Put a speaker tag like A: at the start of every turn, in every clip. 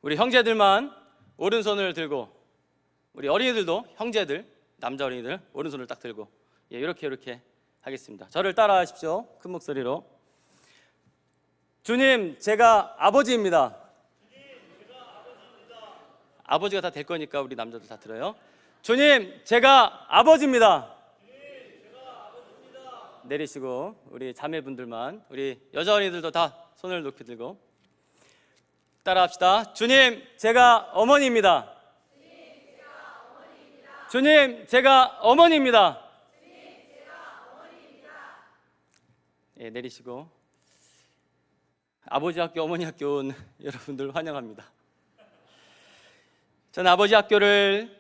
A: 우리 형제들만 오른손을 들고, 우리 어린이들도 형제들, 남자 어린이들 오른손을 딱 들고, 이렇게 하겠습니다. 저를 따라하십시오. 큰 목소리로. 주님, 제가 아버지입니다. 아버지가 다 될 거니까 우리 남자들 다 들어요. 주님, 제가 아버지입니다. 내리시고, 우리 자매분들만, 우리 여자 어린이들도 다 손을 높이 들고 따라합시다. 주님, 제가 어머니입니다. 주님, 제가 어머니입니다. 내리시고, 아버지 학교, 어머니 학교 온 여러분들 환영합니다. 저는 아버지 학교를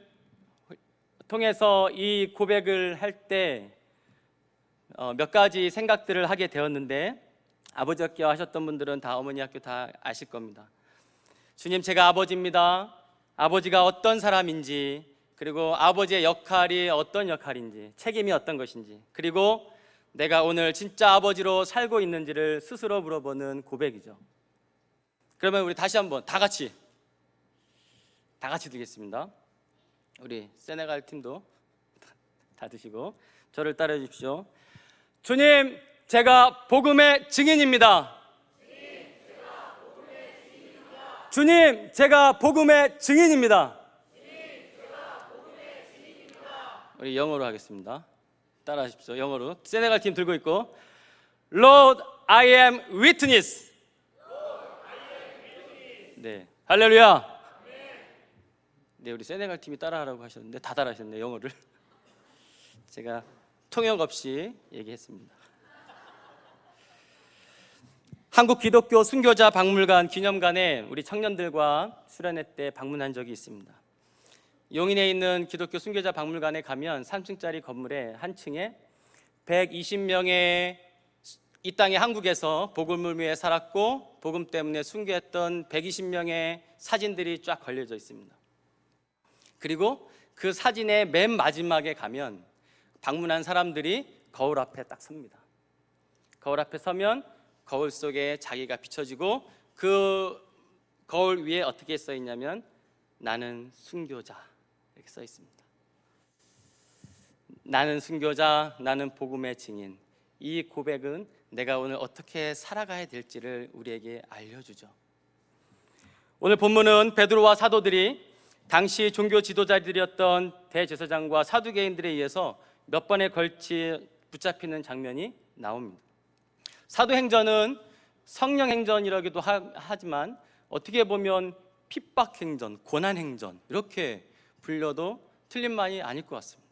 A: 통해서 이 고백을 할 때 몇 가지 생각들을 하게 되었는데, 아버지 학교 하셨던 분들은 다 어머니 학교 다 아실 겁니다. 주님, 제가 아버지입니다. 아버지가 어떤 사람인지, 그리고 아버지의 역할이 어떤 역할인지, 책임이 어떤 것인지, 그리고 내가 오늘 진짜 아버지로 살고 있는지를 스스로 물어보는 고백이죠. 그러면 우리 다시 한번 다 같이 드리겠습니다. 우리 세네갈 팀도 다 드시고 저를 따라 주십시오. 주님, 제가 복음의 증인입니다. 주님, 제가 복음의 증인입니다. 우리 영어로 하겠습니다. 따라 하십시오. 영어로. 세네갈 팀 들고 있고, Lord, I am witness. 네, 할렐루야. 네, 우리 세네갈 팀이 따라하라고 하셨는데 다 따라하셨네요, 영어를. 제가 통역 없이 얘기했습니다. 한국 기독교 순교자 박물관 기념관에 우리 청년들과 수련회 때 방문한 적이 있습니다. 용인에 있는 기독교 순교자 박물관에 가면 3층짜리 건물에 한 층에 120명의 이 땅의 한국에서 복음을 위해 살았고 복음 때문에 순교했던 120명의 사진들이 쫙 걸려져 있습니다. 그리고 그 사진의 맨 마지막에 가면 방문한 사람들이 거울 앞에 딱 섭니다. 거울 앞에 서면 거울 속에 자기가 비춰지고 그 거울 위에 어떻게 써 있냐면 나는 순교자 이렇게 써 있습니다. 나는 순교자, 나는 복음의 증인. 이 고백은 내가 오늘 어떻게 살아가야 될지를 우리에게 알려주죠. 오늘 본문은 베드로와 사도들이 당시 종교 지도자들이었던 대제사장과 사두개인들에 의해서 몇 번에 걸치 붙잡히는 장면이 나옵니다. 사도행전은 성령행전이라기도 하지만 어떻게 보면 핍박행전, 고난행전 이렇게 불려도 틀린 말이 아닐 것 같습니다.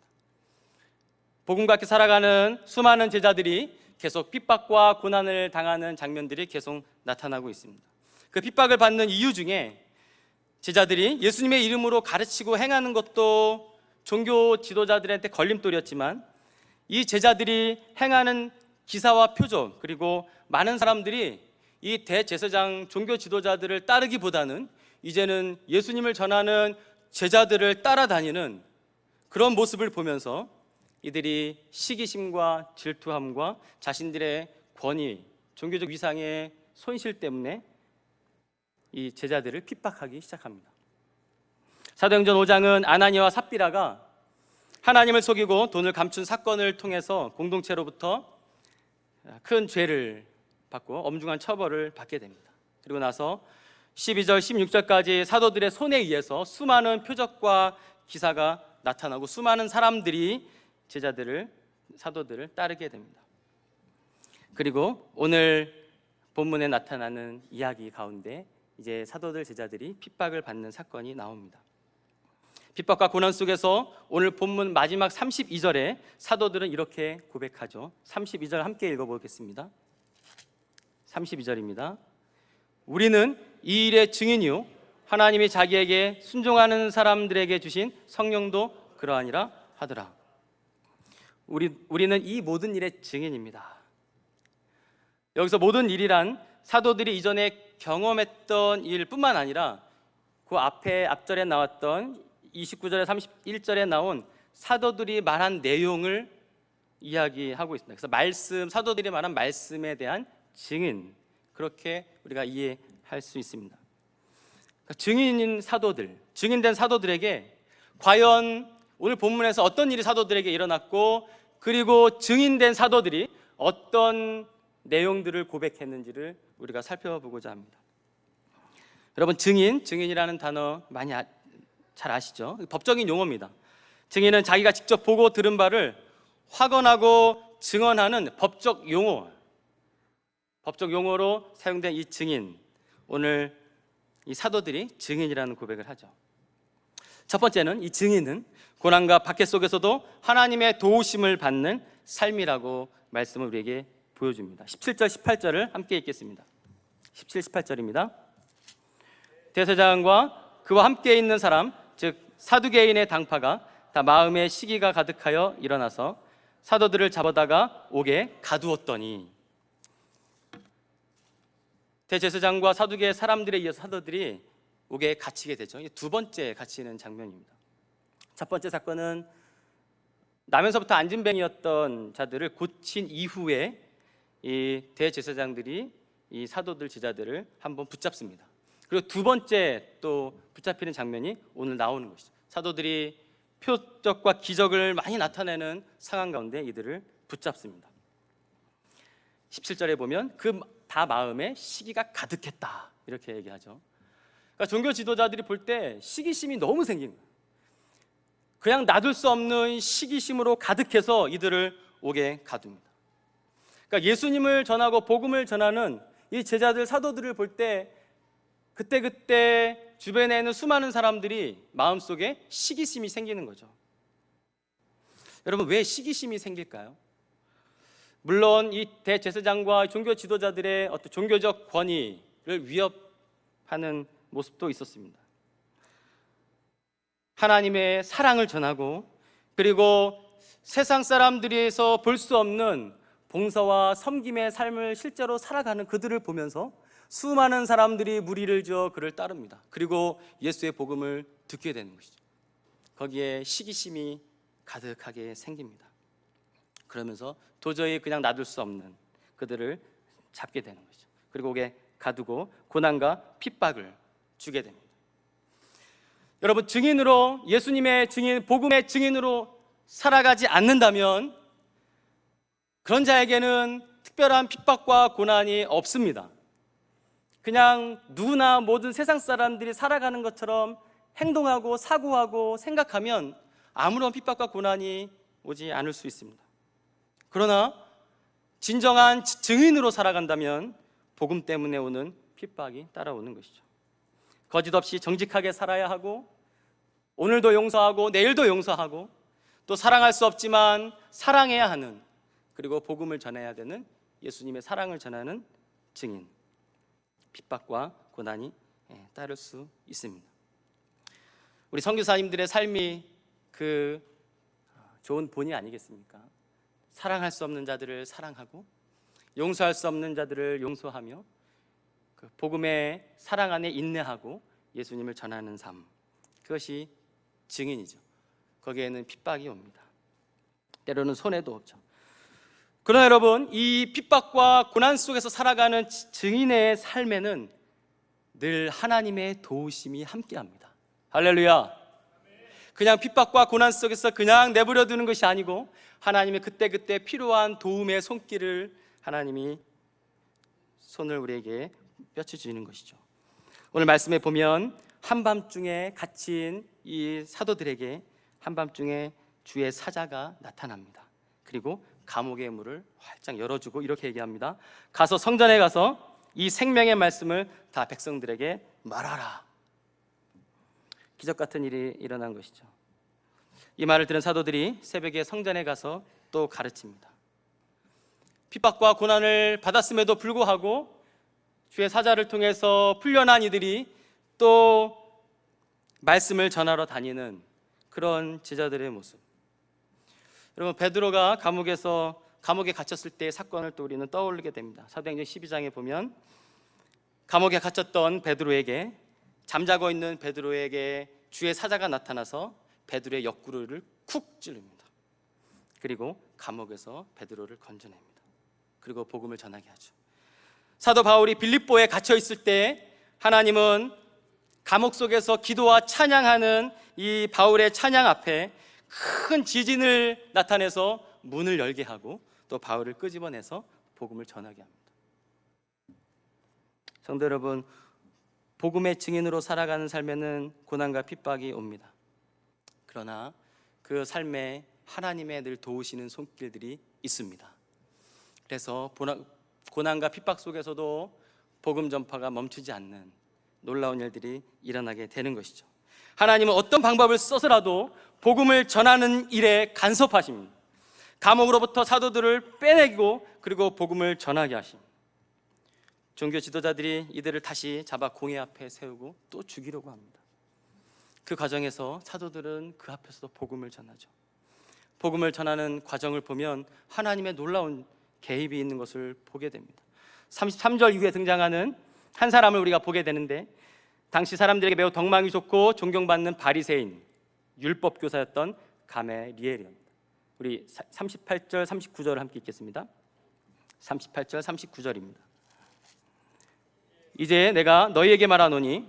A: 복음과 함께 살아가는 수많은 제자들이 계속 핍박과 고난을 당하는 장면들이 계속 나타나고 있습니다. 그 핍박을 받는 이유 중에 제자들이 예수님의 이름으로 가르치고 행하는 것도 종교 지도자들한테 걸림돌이었지만 이 제자들이 행하는 기사와 표적, 그리고 많은 사람들이 이 대제사장 종교 지도자들을 따르기보다는 이제는 예수님을 전하는 제자들을 따라다니는 그런 모습을 보면서 이들이 시기심과 질투함과 자신들의 권위, 종교적 위상의 손실 때문에 이 제자들을 핍박하기 시작합니다. 사도행전 5장은 아나니아와 삽비라가 하나님을 속이고 돈을 감춘 사건을 통해서 공동체로부터 큰 죄를 받고 엄중한 처벌을 받게 됩니다. 그리고 나서 12절, 16절까지 사도들의 손에 의해서 수많은 표적과 기사가 나타나고 수많은 사람들이 제자들을, 사도들을 따르게 됩니다. 그리고 오늘 본문에 나타나는 이야기 가운데 이제 사도들, 제자들이 핍박을 받는 사건이 나옵니다. 핍박과 고난 속에서 오늘 본문 마지막 32절에 사도들은 이렇게 고백하죠. 32절 함께 읽어보겠습니다. 32절입니다. 우리는 이 일의 증인이요 하나님이 자기에게 순종하는 사람들에게 주신 성령도 그러하니라 하더라. 우리는 이 모든 일의 증인입니다. 여기서 모든 일이란 사도들이 이전에 경험했던 일뿐만 아니라 그 앞절에 나왔던 29절에 31절에 나온 사도들이 말한 내용을 이야기하고 있습니다. 그래서 사도들이 말한 말씀에 대한 증인, 그렇게 우리가 이해할 수 있습니다. 증인인 사도들, 증인된 사도들에게 과연 오늘 본문에서 어떤 일이 사도들에게 일어났고, 그리고 증인된 사도들이 어떤 내용들을 고백했는지를 우리가 살펴보고자 합니다. 여러분, 증인이라는 단어 많이 잘 아시죠? 법적인 용어입니다. 증인은 자기가 직접 보고 들은 바를 확언하고 증언하는 법적 용어로 사용된 이 증인, 오늘 이 사도들이 증인이라는 고백을 하죠. 첫 번째는 이 증인은 고난과 박해 속에서도 하나님의 도우심을 받는 삶이라고 말씀을 우리에게 보여줍니다. 17절, 18절을 함께 읽겠습니다. 17, 18절입니다. 대제사장과 그와 함께 있는 사람, 즉 사두개인의 당파가 다 마음에 시기가 가득하여 일어나서 사도들을 잡아다가 옥에 가두었더니, 대제사장과 사두개의 사람들에 이어서 사도들이 옥에 갇히게 되죠. 두 번째 갇히는 장면입니다. 첫 번째 사건은 나면서부터 안진뱅이였던 자들을 고친 이후에 이 대제사장들이 이 사도들 제자들을 한번 붙잡습니다. 그리고 두 번째 또 붙잡히는 장면이 오늘 나오는 것이죠. 사도들이 표적과 기적을 많이 나타내는 상황 가운데 이들을 붙잡습니다. 17절에 보면 그 다 마음에 시기가 가득했다, 이렇게 얘기하죠. 그러니까 종교 지도자들이 볼 때 시기심이 너무 생긴 거예요. 그냥 놔둘 수 없는 시기심으로 가득해서 이들을 옥에 가둡니다. 그러니까 예수님을 전하고 복음을 전하는 이 제자들, 사도들을 볼 때 그때 주변에 있는 수많은 사람들이 마음속에 시기심이 생기는 거죠. 여러분, 왜 시기심이 생길까요? 물론 이 대제사장과 종교 지도자들의 어떤 종교적 권위를 위협하는 모습도 있었습니다. 하나님의 사랑을 전하고, 그리고 세상 사람들에서 볼 수 없는 봉사와 섬김의 삶을 실제로 살아가는 그들을 보면서 수많은 사람들이 무리를 지어 그를 따릅니다. 그리고 예수의 복음을 듣게 되는 것이죠. 거기에 시기심이 가득하게 생깁니다. 그러면서 도저히 그냥 놔둘 수 없는 그들을 잡게 되는 것이죠. 그리고 옥에 가두고 고난과 핍박을 주게 됩니다. 여러분, 증인으로, 예수님의 증인, 복음의 증인으로 살아가지 않는다면 그런 자에게는 특별한 핍박과 고난이 없습니다. 그냥 누구나 모든 세상 사람들이 살아가는 것처럼 행동하고 사고하고 생각하면 아무런 핍박과 고난이 오지 않을 수 있습니다. 그러나 진정한 증인으로 살아간다면 복음 때문에 오는 핍박이 따라오는 것이죠. 거짓 없이 정직하게 살아야 하고, 오늘도 용서하고 내일도 용서하고, 또 사랑할 수 없지만 사랑해야 하는, 그리고 복음을 전해야 되는 예수님의 사랑을 전하는 증인, 핍박과 고난이 따를 수 있습니다. 우리 선교사님들의 삶이 그 좋은 본이 아니겠습니까? 사랑할 수 없는 자들을 사랑하고, 용서할 수 없는 자들을 용서하며, 그 복음의 사랑 안에 인내하고 예수님을 전하는 삶, 그것이 증인이죠. 거기에는 핍박이 옵니다. 때로는 손해도 없죠. 그러나 여러분, 이 핍박과 고난 속에서 살아가는 증인의 삶에는 늘 하나님의 도우심이 함께합니다. 할렐루야. 그냥 핍박과 고난 속에서 그냥 내버려 두는 것이 아니고, 하나님의 그때그때 필요한 도움의 손길을 하나님이 손을 우리에게 펼쳐주는 것이죠. 오늘 말씀에 보면 한밤중에 갇힌 이 사도들에게 한밤중에 주의 사자가 나타납니다. 그리고 감옥의 문을 활짝 열어주고 이렇게 얘기합니다. 가서 성전에 가서 이 생명의 말씀을 다 백성들에게 말하라. 기적 같은 일이 일어난 것이죠. 이 말을 들은 사도들이 새벽에 성전에 가서 또 가르칩니다. 핍박과 고난을 받았음에도 불구하고 주의 사자를 통해서 풀려난 이들이 또 말씀을 전하러 다니는 그런 제자들의 모습. 여러분, 베드로가 감옥에 갇혔을 때의 사건을 또 우리는 떠올리게 됩니다. 사도행전 12장에 보면 감옥에 갇혔던 베드로에게, 잠자고 있는 베드로에게 주의 사자가 나타나서 베드로의 옆구리를 쿡 찌릅니다. 그리고 감옥에서 베드로를 건져냅니다. 그리고 복음을 전하게 하죠. 사도 바울이 빌립보에 갇혀 있을 때 하나님은 감옥 속에서 기도와 찬양하는 이 바울의 찬양 앞에 큰 지진을 나타내서 문을 열게 하고 또 바울을 끄집어내서 복음을 전하게 합니다. 성도 여러분, 복음의 증인으로 살아가는 삶에는 고난과 핍박이 옵니다. 그러나 그 삶에 하나님의 늘 도우시는 손길들이 있습니다. 그래서 고난과 핍박 속에서도 복음 전파가 멈추지 않는 놀라운 일들이 일어나게 되는 것이죠. 하나님은 어떤 방법을 써서라도 복음을 전하는 일에 간섭하십니다. 감옥으로부터 사도들을 빼내고 그리고 복음을 전하게 하십니다. 종교 지도자들이 이들을 다시 잡아 공회 앞에 세우고 또 죽이려고 합니다. 그 과정에서 사도들은 그 앞에서도 복음을 전하죠. 복음을 전하는 과정을 보면 하나님의 놀라운 개입이 있는 것을 보게 됩니다. 33절 이후에 등장하는 한 사람을 우리가 보게 되는데, 당시 사람들에게 매우 덕망이 좋고 존경받는 바리새인 율법 교사였던 가멜리엘입니다. 우리 38절 39절을 함께 읽겠습니다. 38절 39절입니다. 이제 내가 너희에게 말하노니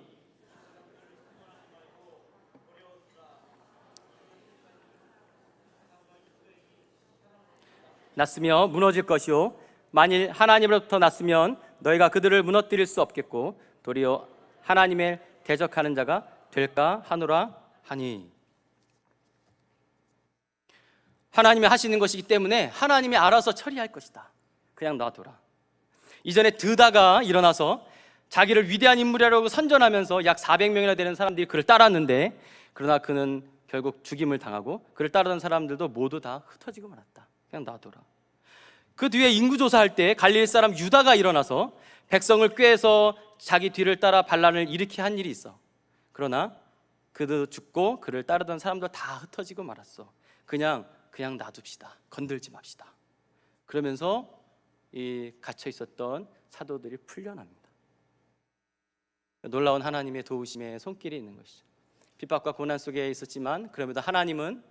A: 났으며 무너질 것이요 만일 하나님으로부터 났으면 너희가 그들을 무너뜨릴 수 없겠고 도리어 하나님을 대적하는 자가 될까 하노라 하니. 하나님이 하시는 것이기 때문에 하나님이 알아서 처리할 것이다. 그냥 놔둬라. 이전에 드다가 일어나서 자기를 위대한 인물이라고 선전하면서 약 400명이나 되는 사람들이 그를 따랐는데, 그러나 그는 결국 죽임을 당하고 그를 따르던 사람들도 모두 다 흩어지고 말았다. 그냥 놔둬라. 그 뒤에 인구조사할 때 갈릴리 사람 유다가 일어나서 백성을 꾀해서 자기 뒤를 따라 반란을 일으키게 한 일이 있어. 그러나 그도 죽고 그를 따르던 사람도 다 흩어지고 말았어. 그냥 놔둡시다. 건들지 맙시다. 그러면서 이 갇혀 있었던 사도들이 풀려납니다. 놀라운 하나님의 도우심의 손길이 있는 것이죠. 핍박과 고난 속에 있었지만 그럼에도 하나님은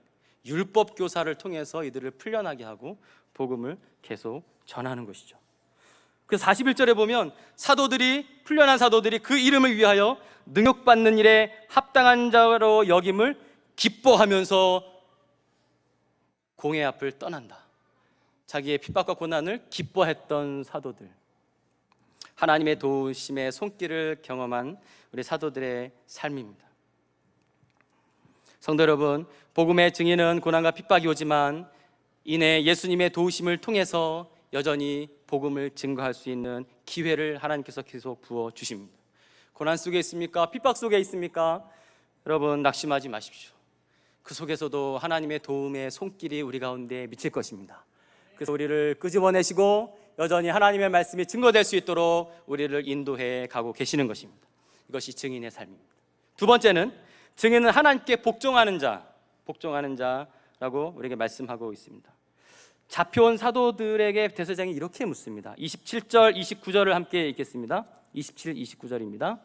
A: 율법 교사를 통해서 이들을 풀려나게 하고 복음을 계속 전하는 것이죠. 그래서 41절에 보면 풀려난 사도들이 그 이름을 위하여 능욕받는 일에 합당한 자로 여김을 기뻐하면서 공회 앞을 떠난다. 자기의 핍박과 고난을 기뻐했던 사도들, 하나님의 도우심의 손길을 경험한 우리 사도들의 삶입니다. 성도 여러분, 복음의 증인은 고난과 핍박이 오지만 이내 예수님의 도우심을 통해서 여전히 복음을 증거할 수 있는 기회를 하나님께서 계속 부어주십니다. 고난 속에 있습니까? 핍박 속에 있습니까? 여러분, 낙심하지 마십시오. 그 속에서도 하나님의 도움의 손길이 우리 가운데 미칠 것입니다. 그래서 우리를 끄집어내시고 여전히 하나님의 말씀이 증거될 수 있도록 우리를 인도해 가고 계시는 것입니다. 이것이 증인의 삶입니다. 두 번째는 증인은 하나님께 복종하는 자라고 우리에게 말씀하고 있습니다. 잡혀온 사도들에게 대제사장이 이렇게 묻습니다. 27절, 29절을 함께 읽겠습니다. 27, 29절입니다.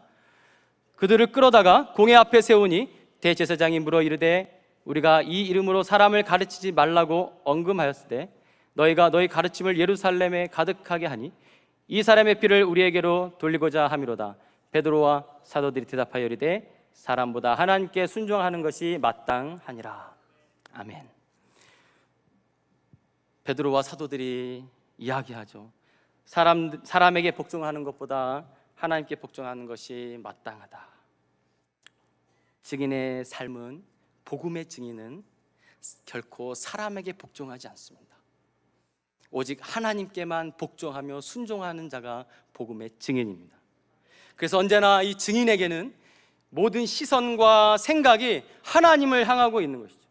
A: 그들을 끌어다가 공회 앞에 세우니 대제사장이 물어 이르되 우리가 이 이름으로 사람을 가르치지 말라고 언금하였을 때 너희가 너희 가르침을 예루살렘에 가득하게 하니 이 사람의 피를 우리에게로 돌리고자 함이로다. 베드로와 사도들이 대답하여 이르되 사람보다 하나님께 순종하는 것이 마땅하니라. 아멘. 베드로와 사도들이 이야기하죠. 사람에게 복종하는 것보다 하나님께 복종하는 것이 마땅하다. 증인의 삶은, 복음의 증인은 결코 사람에게 복종하지 않습니다. 오직 하나님께만 복종하며 순종하는 자가 복음의 증인입니다. 그래서 언제나 이 증인에게는 모든 시선과 생각이 하나님을 향하고 있는 것이죠.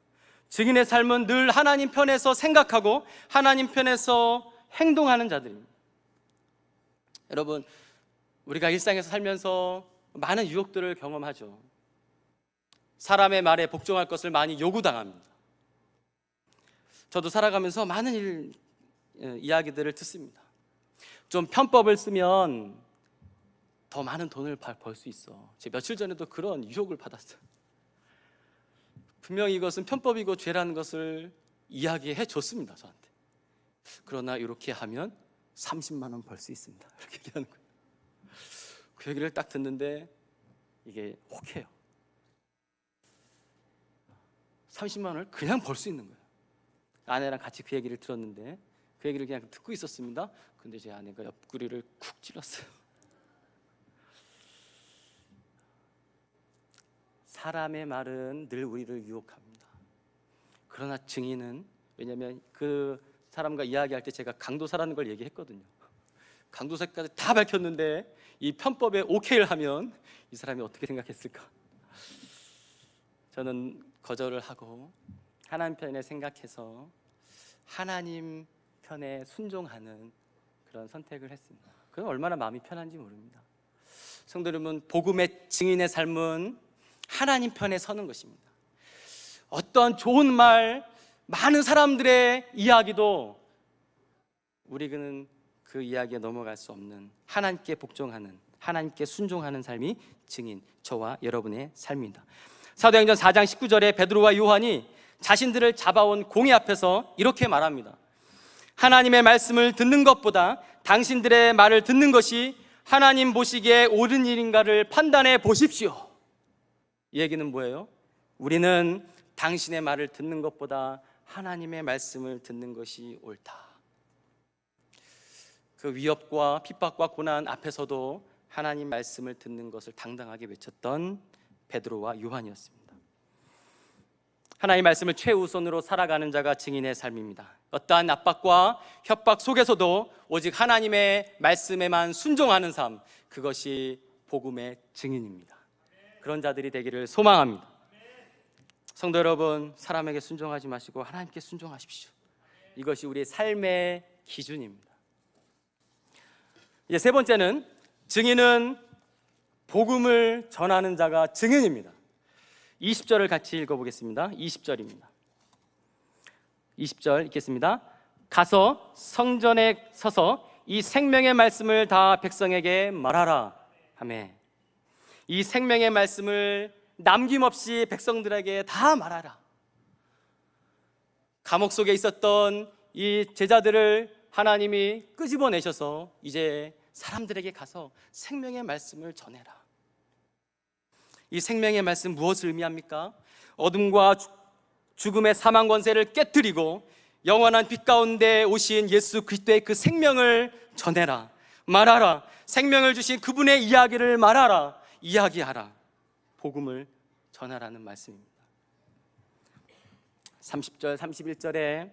A: 증인의 삶은 늘 하나님 편에서 생각하고 하나님 편에서 행동하는 자들입니다. 여러분, 우리가 일상에서 살면서 많은 유혹들을 경험하죠. 사람의 말에 복종할 것을 많이 요구당합니다. 저도 살아가면서 많은 이야기들을 듣습니다. 좀 편법을 쓰면 더 많은 돈을 벌 수 있어. 제가 며칠 전에도 그런 유혹을 받았어요. 분명히 이것은 편법이고 죄라는 것을 이야기해 줬습니다, 저한테. 그러나 이렇게 하면 30만 원 벌 수 있습니다. 이렇게 얘기하는 거예요. 그 얘기를 딱 듣는데 이게 혹해요. 30만 원을 그냥 벌 수 있는 거예요. 아내랑 같이 그 얘기를 들었는데 그 얘기를 그냥 듣고 있었습니다. 근데 제 아내가 옆구리를 쿡 찔렀어요. 사람의 말은 늘 우리를 유혹합니다. 그러나 증인은, 왜냐하면 그 사람과 이야기할 때 제가 강도사라는 걸 얘기했거든요. 강도사까지 다 밝혔는데 이 편법에 오케이를 하면 이 사람이 어떻게 생각했을까? 저는 거절을 하고 하나님 편에 생각해서 하나님 편에 순종하는 그런 선택을 했습니다. 그건 얼마나 마음이 편한지 모릅니다. 성도 여러분, 복음의 증인의 삶은 하나님 편에 서는 것입니다. 어떤 좋은 말, 많은 사람들의 이야기도 우리는 그 이야기에 넘어갈 수 없는 하나님께 복종하는, 하나님께 순종하는 삶이 증인, 저와 여러분의 삶입니다. 사도행전 4장 19절에 베드로와 요한이 자신들을 잡아온 공의 앞에서 이렇게 말합니다. 하나님의 말씀을 듣는 것보다 당신들의 말을 듣는 것이 하나님 보시기에 옳은 일인가를 판단해 보십시오. 이 얘기는 뭐예요? 우리는 당신의 말을 듣는 것보다 하나님의 말씀을 듣는 것이 옳다. 그 위협과 핍박과 고난 앞에서도 하나님 말씀을 듣는 것을 당당하게 외쳤던 베드로와 요한이었습니다. 하나님의 말씀을 최우선으로 살아가는 자가 증인의 삶입니다. 어떠한 압박과 협박 속에서도 오직 하나님의 말씀에만 순종하는 삶, 그것이 복음의 증인입니다. 그런 자들이 되기를 소망합니다. 성도 여러분, 사람에게 순종하지 마시고 하나님께 순종하십시오. 이것이 우리의 삶의 기준입니다. 이제 세 번째는, 증인은 복음을 전하는 자가 증인입니다. 20절을 같이 읽어보겠습니다. 20절입니다. 20절 읽겠습니다. 가서 성전에 서서 이 생명의 말씀을 다 백성에게 말하라. 아멘. 이 생명의 말씀을 남김없이 백성들에게 다 말하라. 감옥 속에 있었던 이 제자들을 하나님이 끄집어내셔서 이제 사람들에게 가서 생명의 말씀을 전해라. 이 생명의 말씀 무엇을 의미합니까? 어둠과 죽음의 사망 권세를 깨뜨리고 영원한 빛 가운데 오신 예수 그리스도의 그 생명을 전해라. 말하라. 생명을 주신 그분의 이야기를 말하라. 이야기하라. 복음을 전하라는 말씀입니다. 30절, 31절에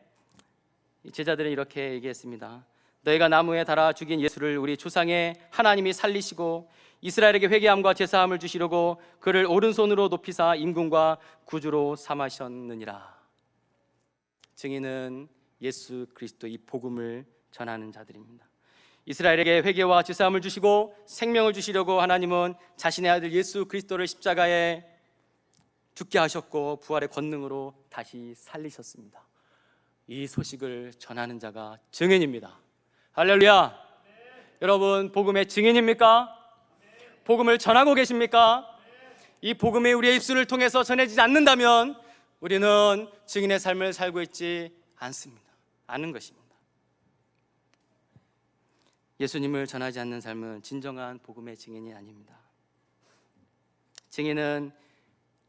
A: 제자들은 이렇게 얘기했습니다. 너희가 나무에 달아 죽인 예수를 우리 조상의 하나님이 살리시고 이스라엘에게 회개함과 제사함을 주시려고 그를 오른손으로 높이사 임금과 구주로 삼으셨느니라. 증인은 예수 그리스도 이 복음을 전하는 자들입니다. 이스라엘에게 회개와 제사함을 주시고 생명을 주시려고 하나님은 자신의 아들 예수 그리스도를 십자가에 죽게 하셨고 부활의 권능으로 다시 살리셨습니다. 이 소식을 전하는 자가 증인입니다. 할렐루야. 여러분, 복음의 증인입니까? 복음을 전하고 계십니까? 이 복음이 우리의 입술을 통해서 전해지지 않는다면 우리는 증인의 삶을 살고 있지 않은 것입니다. 예수님을 전하지 않는 삶은 진정한 복음의 증인이 아닙니다. 증인은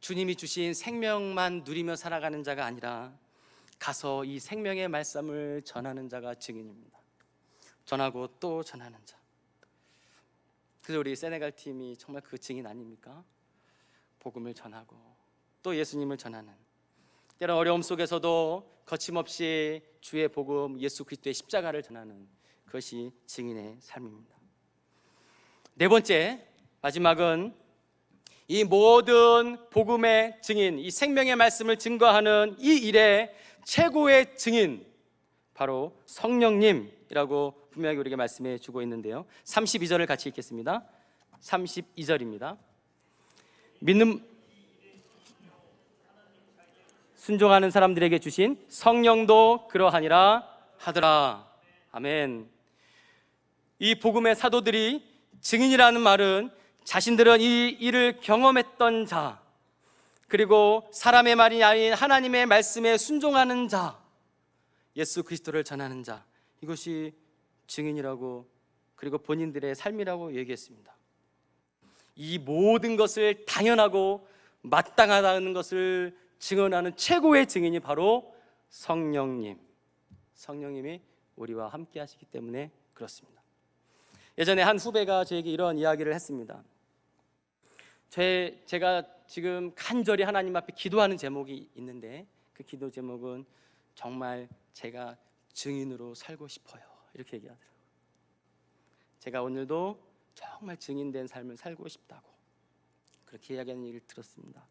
A: 주님이 주신 생명만 누리며 살아가는 자가 아니라 가서 이 생명의 말씀을 전하는 자가 증인입니다. 전하고 또 전하는 자. 그래서 우리 세네갈 팀이 정말 그 증인 아닙니까? 복음을 전하고 또 예수님을 전하는, 때론 어려움 속에서도 거침없이 주의 복음, 예수 그리스도의 십자가를 전하는, 그것이 증인의 삶입니다. 네 번째, 마지막은 이 모든 복음의 증인, 이 생명의 말씀을 증거하는 이 일의 최고의 증인, 바로 성령님이라고 분명히 우리에게 말씀해 주고 있는데요. 32절을 같이 읽겠습니다. 32절입니다. 믿는 순종하는 사람들에게 주신 성령도 그러하니라 하더라. 아멘. 이 복음의 사도들이 증인이라는 말은 자신들은 이 일을 경험했던 자, 그리고 사람의 말이 아닌 하나님의 말씀에 순종하는 자, 예수 그리스도를 전하는 자, 이것이 증인이라고, 그리고 본인들의 삶이라고 얘기했습니다. 이 모든 것을 당연하고 마땅하다는 것을 증언하는 최고의 증인이 바로 성령님이 우리와 함께 하시기 때문에 그렇습니다. 예전에 한 후배가 저에게 이런 이야기를 했습니다. 제가 지금 간절히 하나님 앞에 기도하는 제목이 있는데 그 기도 제목은 정말 제가 증인으로 살고 싶어요, 이렇게 얘기하더라고요. 제가 오늘도 정말 증인된 삶을 살고 싶다고 그렇게 이야기하는 얘기를 들었습니다.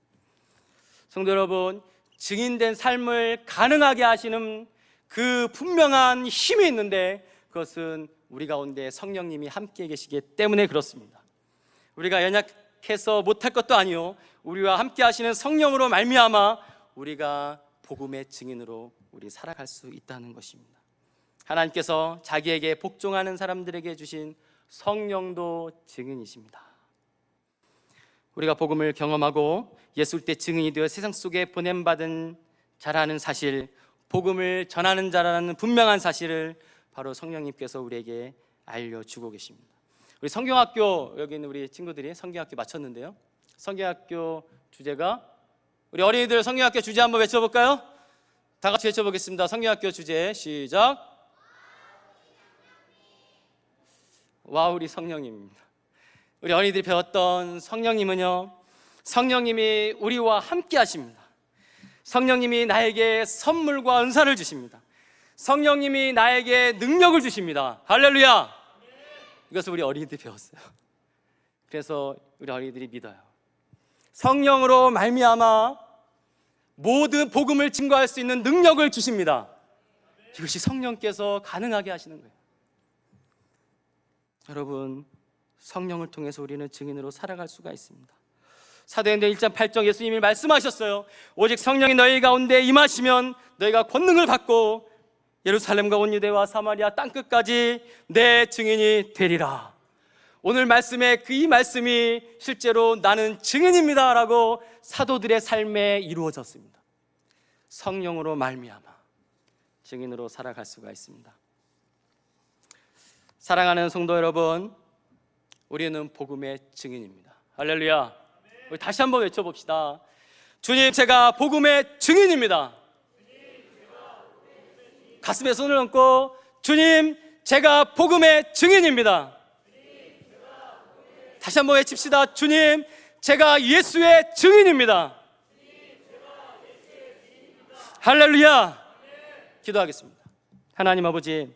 A: 성도 여러분, 증인된 삶을 가능하게 하시는 그 분명한 힘이 있는데 그것은 우리 가운데 성령님이 함께 계시기 때문에 그렇습니다. 우리가 연약해서 못할 것도 아니요, 우리와 함께 하시는 성령으로 말미암아 우리가 복음의 증인으로 우리 살아갈 수 있다는 것입니다. 하나님께서 자기에게 복종하는 사람들에게 주신 성령도 증인이십니다. 우리가 복음을 경험하고 예수일 때 증인이 되어 세상 속에 보냄받은 자라는 사실, 복음을 전하는 자라는 분명한 사실을 바로 성령님께서 우리에게 알려주고 계십니다. 우리 성경학교, 여기 있는 우리 친구들이 성경학교 마쳤는데요, 성경학교 주제가, 우리 어린이들 성경학교 주제 한번 외쳐볼까요? 다 같이 외쳐보겠습니다. 성경학교 주제 시작. 와, 우리 성령님입니다. 우리 어린이들이 배웠던 성령님은요, 성령님이 우리와 함께 하십니다. 성령님이 나에게 선물과 은사를 주십니다. 성령님이 나에게 능력을 주십니다. 할렐루야. 이것을 우리 어린이들이 배웠어요. 그래서 우리 어린이들이 믿어요. 성령으로 말미암아 모든 복음을 증거할 수 있는 능력을 주십니다. 이것이 성령께서 가능하게 하시는 거예요. 여러분, 성령을 통해서 우리는 증인으로 살아갈 수가 있습니다. 사도행전 1장 8절 예수님이 말씀하셨어요. 오직 성령이 너희 가운데 임하시면 너희가 권능을 받고 예루살렘과 온 유대와 사마리아 땅끝까지 내 증인이 되리라. 오늘 말씀에 이 말씀이 실제로 나는 증인입니다 라고 사도들의 삶에 이루어졌습니다. 성령으로 말미암아 증인으로 살아갈 수가 있습니다. 사랑하는 성도 여러분, 우리는 복음의 증인입니다. 할렐루야. 우리 다시 한번 외쳐봅시다. 주님, 제가 복음의 증인입니다. 가슴에 손을 얹고, 주님, 제가 복음의 증인입니다. 다시 한번 외칩시다. 주님, 제가 예수의 증인입니다. 할렐루야. 기도하겠습니다. 하나님 아버지,